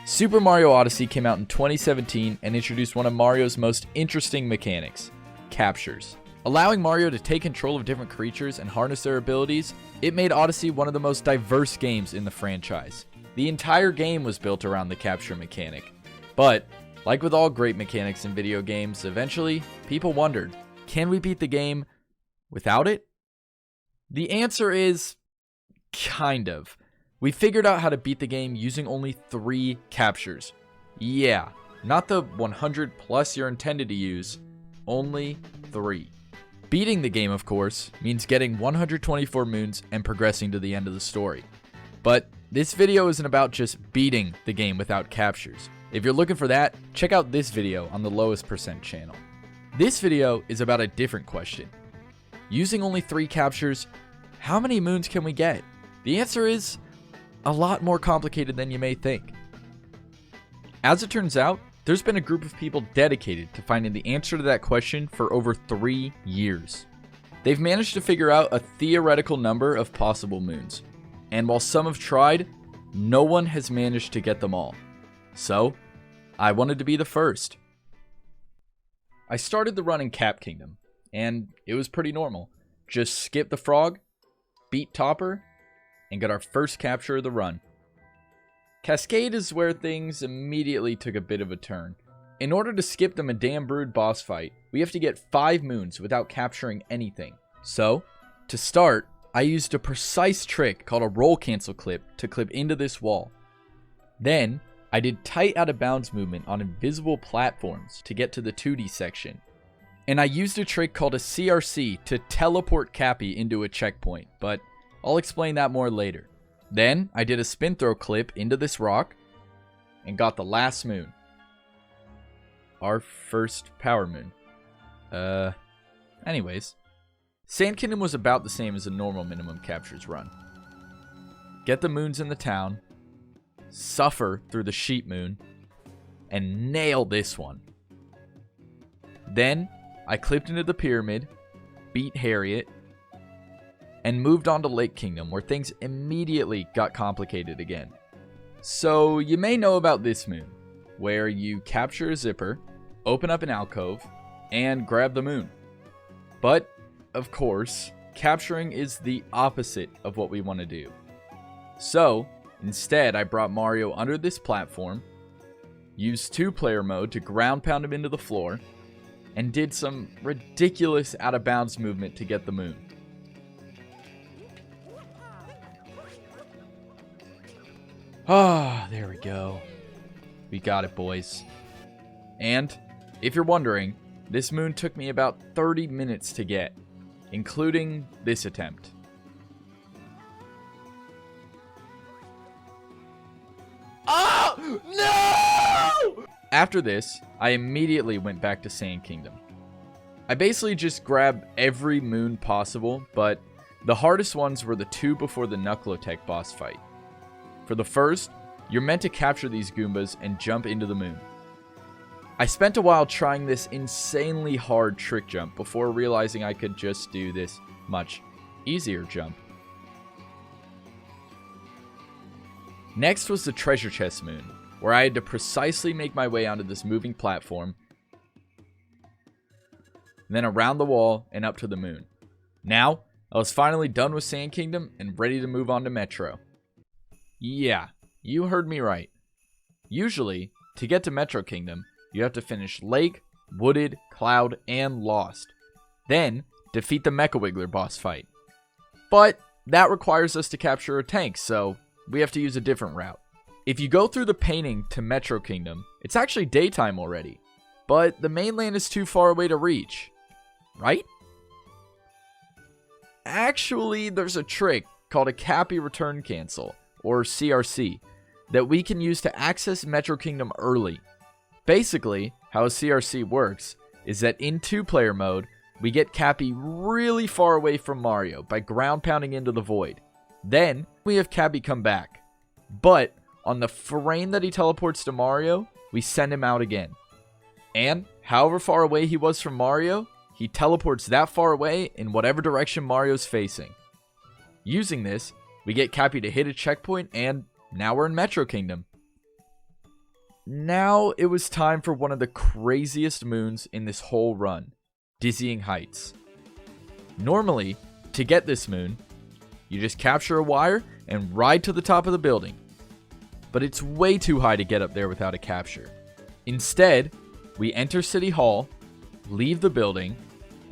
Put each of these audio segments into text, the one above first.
Super Mario Odyssey came out in 2017 and introduced one of Mario's most interesting mechanics, captures. Allowing Mario to take control of different creatures and harness their abilities, it made Odyssey one of the most diverse games in the franchise. The entire game was built around the capture mechanic. But, like with all great mechanics in video games, eventually, people wondered, can we beat the game without it? The answer is, kind of. We figured out how to beat the game using only 3 captures. Yeah, not the 100 plus you're intended to use, only 3. Beating the game, of course, means getting 124 moons and progressing to the end of the story. But this video isn't about just beating the game without captures. If you're looking for that, check out this video on the Lowest Percent channel. This video is about a different question. Using only 3 captures, how many moons can we get? The answer is a lot more complicated than you may think. As it turns out, there's been a group of people dedicated to finding the answer to that question for over 3 years. They've managed to figure out a theoretical number of possible moons, and while some have tried, no one has managed to get them all. So, I wanted to be the first. I started the run in Cap Kingdom, and it was pretty normal. Just skip the frog, beat Topper, and got our first capture of the run. Cascade is where things immediately took a bit of a turn. In order to skip the Madame Brood boss fight, we have to get 5 moons without capturing anything. So, to start, I used a precise trick called a roll cancel clip to clip into this wall. Then, I did tight out of bounds movement on invisible platforms to get to the 2D section. And I used a trick called a CRC to teleport Cappy into a checkpoint, but I'll explain that more later. Then, I did a spin throw clip into this rock, and got the last moon. Our first power moon. Anyways. Sand Kingdom was about the same as a normal minimum captures run. Get the moons in the town, suffer through the sheep moon, and nail this one. Then, I clipped into the pyramid, beat Harriet, and moved on to Lake Kingdom, where things immediately got complicated again. So, you may know about this moon, where you capture a zipper, open up an alcove, and grab the moon. But, of course, capturing is the opposite of what we want to do. So, instead I brought Mario under this platform, used 2-player mode to ground pound him into the floor, and did some ridiculous out of bounds movement to get the moon. Ah, there we go. We got it, boys. And, if you're wondering, this moon took me about 30 minutes to get, including this attempt. Oh, no! After this, I immediately went back to Sand Kingdom. I basically just grabbed every moon possible, but the hardest ones were the 2 before the Knucklotech boss fight. For the first, you're meant to capture these Goombas and jump into the moon. I spent a while trying this insanely hard trick jump before realizing I could just do this much easier jump. Next was the treasure chest moon, where I had to precisely make my way onto this moving platform, then around the wall and up to the moon. Now, I was finally done with Sand Kingdom and ready to move on to Metro. Yeah, you heard me right. Usually, to get to Metro Kingdom, you have to finish Lake, Wooded, Cloud, and Lost. Then, defeat the Mecha Wiggler boss fight. But, that requires us to capture a tank, so we have to use a different route. If you go through the painting to Metro Kingdom, it's actually daytime already. But the mainland is too far away to reach. Right? Actually, there's a trick called a Cappy Return Cancel, or CRC, that we can use to access Metro Kingdom early. Basically, how a CRC works is that in 2-player mode, we get Cappy really far away from Mario by ground pounding into the void. Then, we have Cappy come back. But, on the frame that he teleports to Mario, we send him out again. And, however far away he was from Mario, he teleports that far away in whatever direction Mario's facing. Using this, we get Cappy to hit a checkpoint, and now we're in Metro Kingdom. Now it was time for one of the craziest moons in this whole run, Dizzying Heights. Normally, to get this moon, you just capture a wire and ride to the top of the building. But it's way too high to get up there without a capture. Instead, we enter City Hall, leave the building,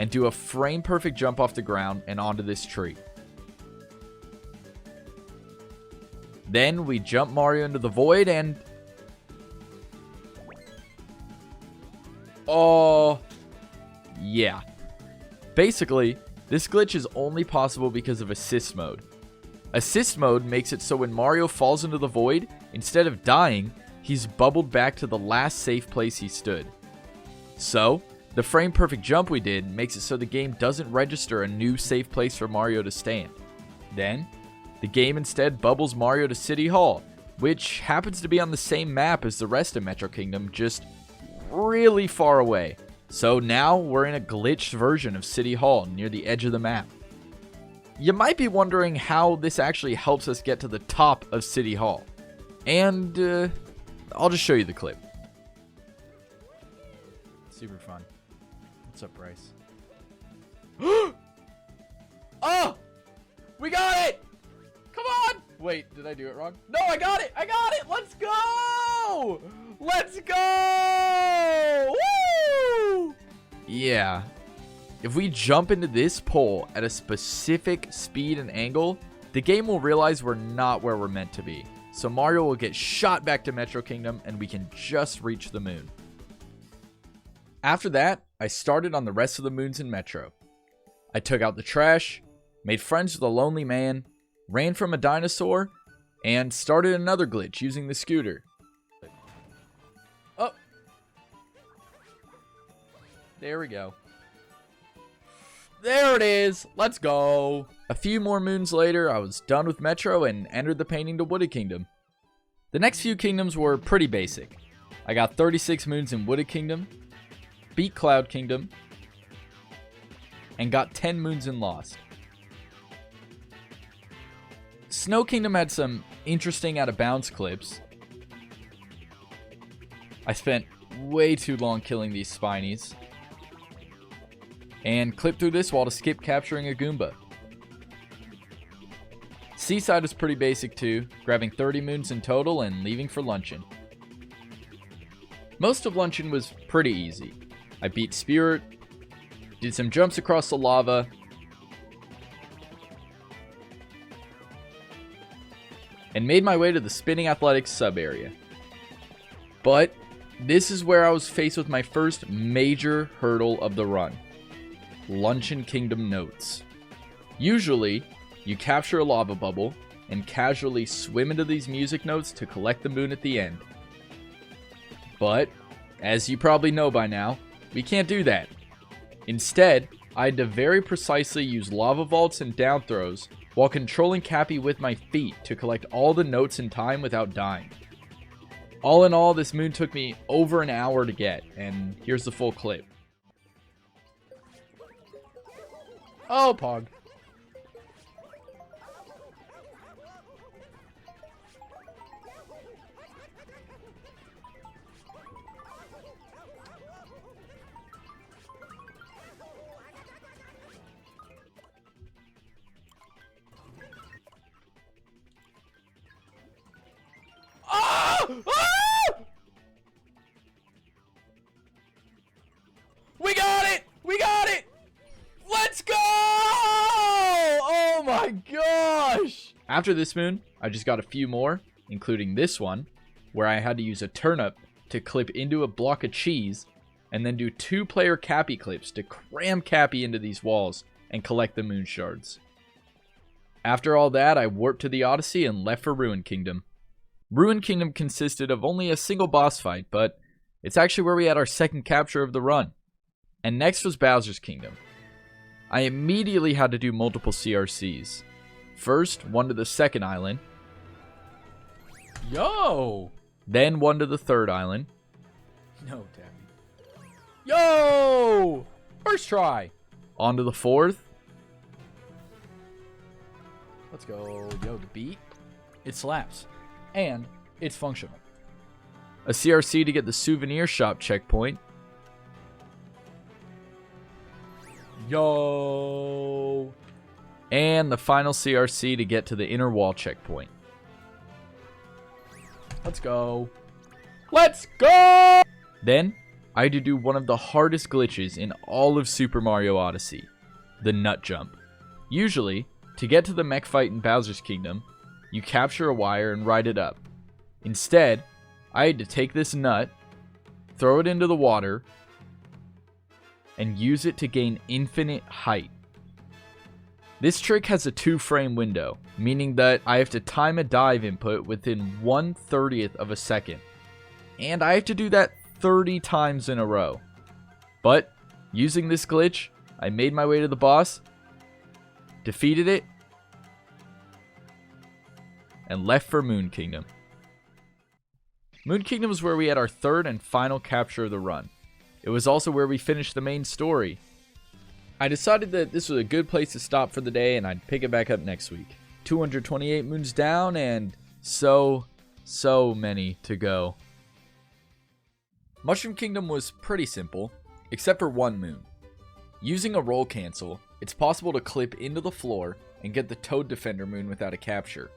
and do a frame-perfect jump off the ground and onto this tree. Then we jump Mario into the void and... oh, yeah. Basically, this glitch is only possible because of assist mode. Assist mode makes it so when Mario falls into the void, instead of dying, he's bubbled back to the last safe place he stood. So, the frame perfect jump we did makes it so the game doesn't register a new safe place for Mario to stand. Then, the game instead bubbles Mario to City Hall, which happens to be on the same map as the rest of Metro Kingdom, just really far away. So now we're in a glitched version of City Hall near the edge of the map. You might be wondering how this actually helps us get to the top of City Hall. And I'll just show you the clip. Super fun. What's up, Bryce? Oh! We got it! Come on! Wait, did I do it wrong? No, I got it! I got it! Let's go! Let's go! Woo! Yeah. If we jump into this pole at a specific speed and angle, the game will realize we're not where we're meant to be. So Mario will get shot back to Metro Kingdom and we can just reach the moon. After that, I started on the rest of the moons in Metro. I took out the trash, made friends with a lonely man, ran from a dinosaur, and started another glitch using the scooter. Oh! There we go. There it is! Let's go! A few more moons later, I was done with Metro and entered the painting to Wooded Kingdom. The next few kingdoms were pretty basic. I got 36 moons in Wooded Kingdom, beat Cloud Kingdom, and got 10 moons in Lost. Snow Kingdom had some interesting out of bounds clips. I spent way too long killing these Spinies. And clipped through this wall to skip capturing a Goomba. Seaside was pretty basic too, grabbing 30 moons in total and leaving for Luncheon. Most of Luncheon was pretty easy. I beat Spirit, did some jumps across the lava, and made my way to the Spinning Athletics sub-area. But this is where I was faced with my first major hurdle of the run. Luncheon Kingdom notes. Usually, you capture a lava bubble and casually swim into these music notes to collect the moon at the end. But, as you probably know by now, we can't do that. Instead, I had to very precisely use lava vaults and down throws while controlling Cappy with my feet to collect all the notes in time without dying. All in all, this moon took me over an hour to get, and here's the full clip. Oh, Pog. Oh! Ah! We got it! We got it! Let's go! Oh my gosh! After this moon, I just got a few more, including this one, where I had to use a turnip to clip into a block of cheese, and then do 2-player Cappy clips to cram Cappy into these walls and collect the moon shards. After all that, I warped to the Odyssey and left for Ruin Kingdom. Ruin Kingdom consisted of only a single boss fight, but it's actually where we had our second capture of the run. And next was Bowser's Kingdom. I immediately had to do multiple CRCs. First, one to the second island. Yo! Then one to the third island. No, Tabby. Yo! First try! On to the fourth. Let's go. Yo, the beat. It slaps. And it's functional. a CRC to get the souvenir shop checkpoint. Yo! And the final CRC to get to the inner wall checkpoint. Let's go. Let's go! Then, I had to do one of the hardest glitches in all of Super Mario Odyssey. The nut jump. Usually, to get to the mech fight in Bowser's Kingdom, you capture a wire and ride it up. Instead, I had to take this nut, throw it into the water, and use it to gain infinite height. This trick has a 2-frame window, meaning that I have to time a dive input within 1/30th of a second. And I have to do that 30 times in a row. But, using this glitch, I made my way to the boss, defeated it, and left for Moon Kingdom. Moon Kingdom is where we had our third and final capture of the run. It was also where we finished the main story. I decided that this was a good place to stop for the day and I'd pick it back up next week. 228 moons down and so many to go. Mushroom Kingdom was pretty simple, except for one moon. Using a roll cancel, it's possible to clip into the floor and get the Toad Defender moon without a capture.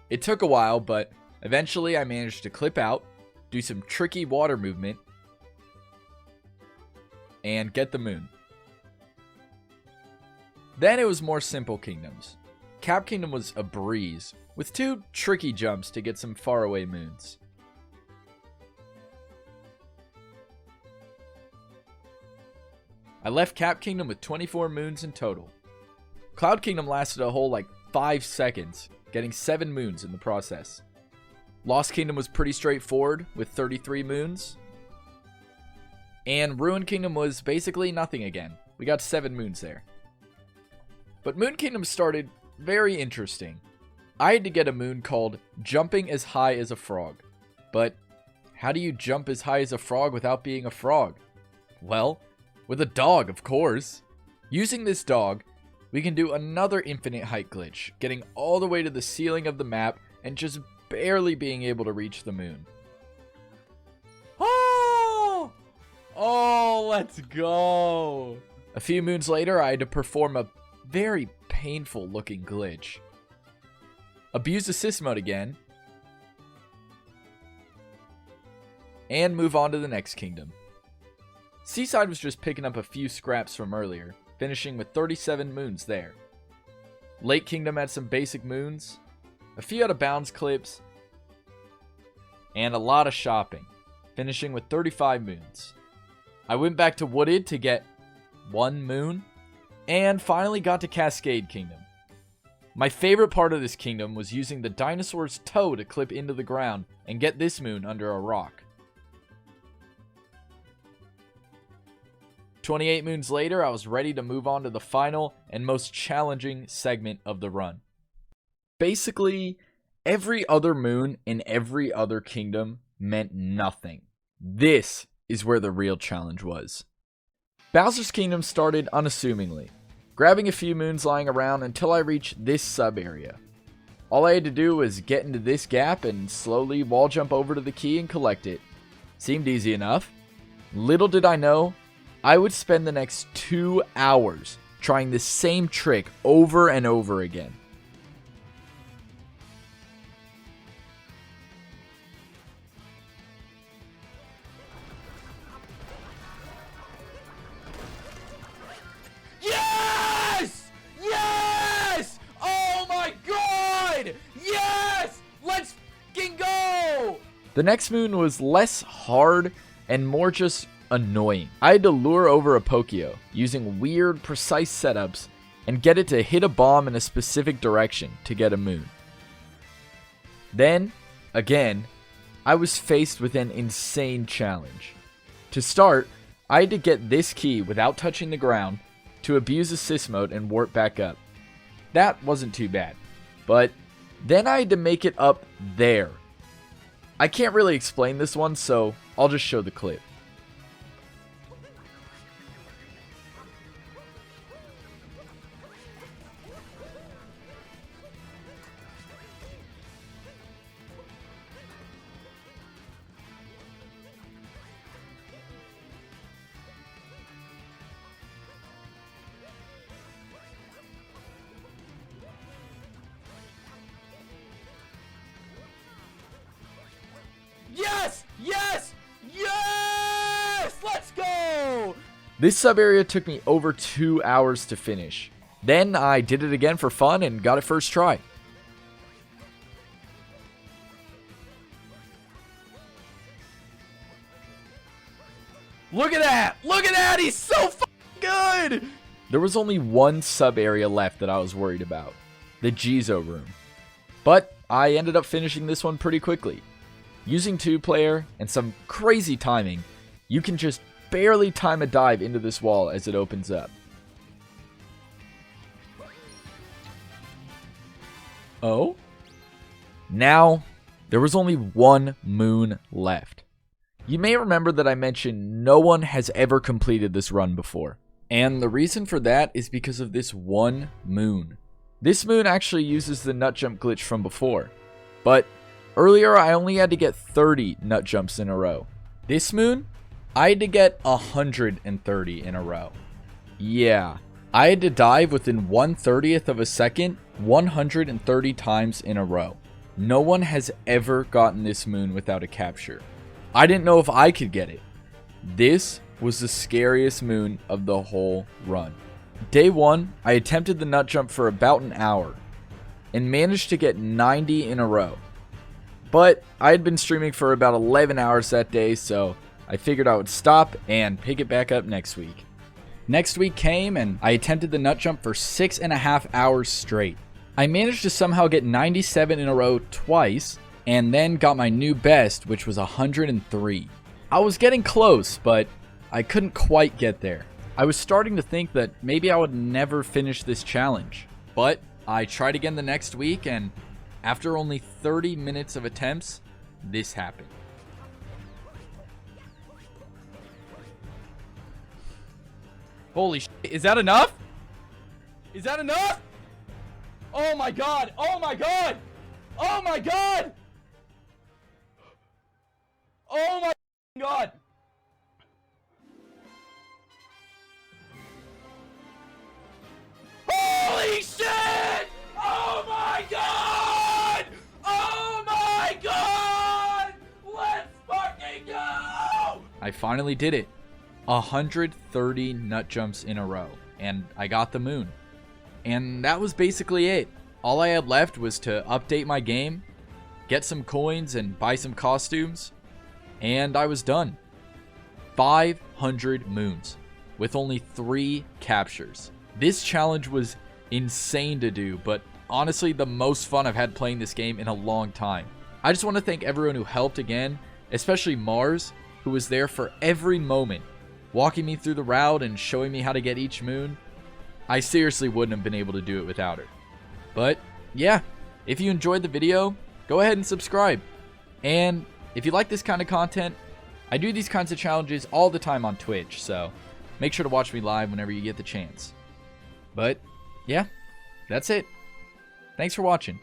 It took a while, but eventually I managed to clip out, do some tricky water movement, and get the moon. Then it was more simple kingdoms. Cap Kingdom was a breeze, with 2 tricky jumps to get some faraway moons. I left Cap Kingdom with 24 moons in total. Cloud Kingdom lasted a whole 5 seconds, getting 7 moons in the process. Lost Kingdom was pretty straightforward, with 33 moons. And Ruined Kingdom was basically nothing again. We got 7 moons there. But Moon Kingdom started very interesting. I had to get a moon called Jumping as High as a Frog. But how do you jump as high as a frog without being a frog? Well, with a dog, of course. Using this dog, we can do another infinite height glitch, getting all the way to the ceiling of the map and just barely being able to reach the moon. Oh, let's go! A few moons later, I had to perform a very painful looking glitch. Abuse assist mode again. And move on to the next kingdom. Seaside was just picking up a few scraps from earlier, finishing with 37 moons there. Lake Kingdom had some basic moons, a few out of bounds clips, and a lot of shopping, finishing with 35 moons. I went back to Wooded to get 1 moon, and finally got to Cascade Kingdom. My favorite part of this kingdom was using the dinosaur's toe to clip into the ground and get this moon under a rock. 28 moons later, I was ready to move on to the final and most challenging segment of the run. Basically, every other moon in every other kingdom meant nothing. This is where the real challenge was. Bowser's Kingdom started unassumingly, grabbing a few moons lying around until I reached this sub area. All I had to do was get into this gap and slowly wall jump over to the key and collect it. Seemed easy enough. Little did I know, I would spend the next 2 hours trying the same trick over and over again. Yes! Yes! Oh my god! Yes! Let's fucking go! The next moon was less hard and more just annoying. I had to lure over a Pokio using weird, precise setups and get it to hit a bomb in a specific direction to get a moon. Then, again, I was faced with an insane challenge. To start, I had to get this key without touching the ground to abuse assist mode and warp back up. That wasn't too bad, but then I had to make it up there. I can't really explain this one, so I'll just show the clip. This sub area took me over 2 hours to finish. Then I did it again for fun and got it first try. Look at that! Look at that! He's so good! There was only one sub area left that I was worried about. The Jizo room. But I ended up finishing this one pretty quickly. Using 2-player and some crazy timing, you can just barely time a dive into this wall as it opens up. Oh? Now, there was only one moon left. You may remember that I mentioned no one has ever completed this run before. And the reason for that is because of this one moon. This moon actually uses the nut jump glitch from before. But earlier I only had to get 30 nut jumps in a row. This moon, I had to get 130 in a row. Yeah, I had to dive within 1/30th of a second 130 times in a row. No one has ever gotten this moon without a capture. I didn't know if I could get it. This was the scariest moon of the whole run. Day 1, I attempted the nut jump for about an hour and managed to get 90 in a row. But I had been streaming for about 11 hours that day, so I figured I would stop and pick it back up next week. Next week came and I attempted the nut jump for 6.5 hours straight. I managed to somehow get 97 in a row twice, and then got my new best, which was 103. I was getting close, but I couldn't quite get there. I was starting to think that maybe I would never finish this challenge. But I tried again the next week, and after only 30 minutes of attempts, this happened. Holy shit, is that enough? Is that enough? Oh my god, oh my god! Oh my god! Oh my god! Holy shit! Oh my god! Oh my god! Let's fucking go! I finally did it. 130 nut jumps in a row, and I got the moon. And that was basically it. All I had left was to update my game, get some coins, and buy some costumes. And I was done. 500 moons with only 3 captures. This challenge was insane to do, but honestly the most fun I've had playing this game in a long time. I just want to thank everyone who helped again, especially Mars, who was there for every moment, walking me through the route and showing me how to get each moon. I seriously wouldn't have been able to do it without her. But yeah, if you enjoyed the video, go ahead and subscribe. And if you like this kind of content, I do these kinds of challenges all the time on Twitch, so make sure to watch me live whenever you get the chance. But yeah, that's it. Thanks for watching.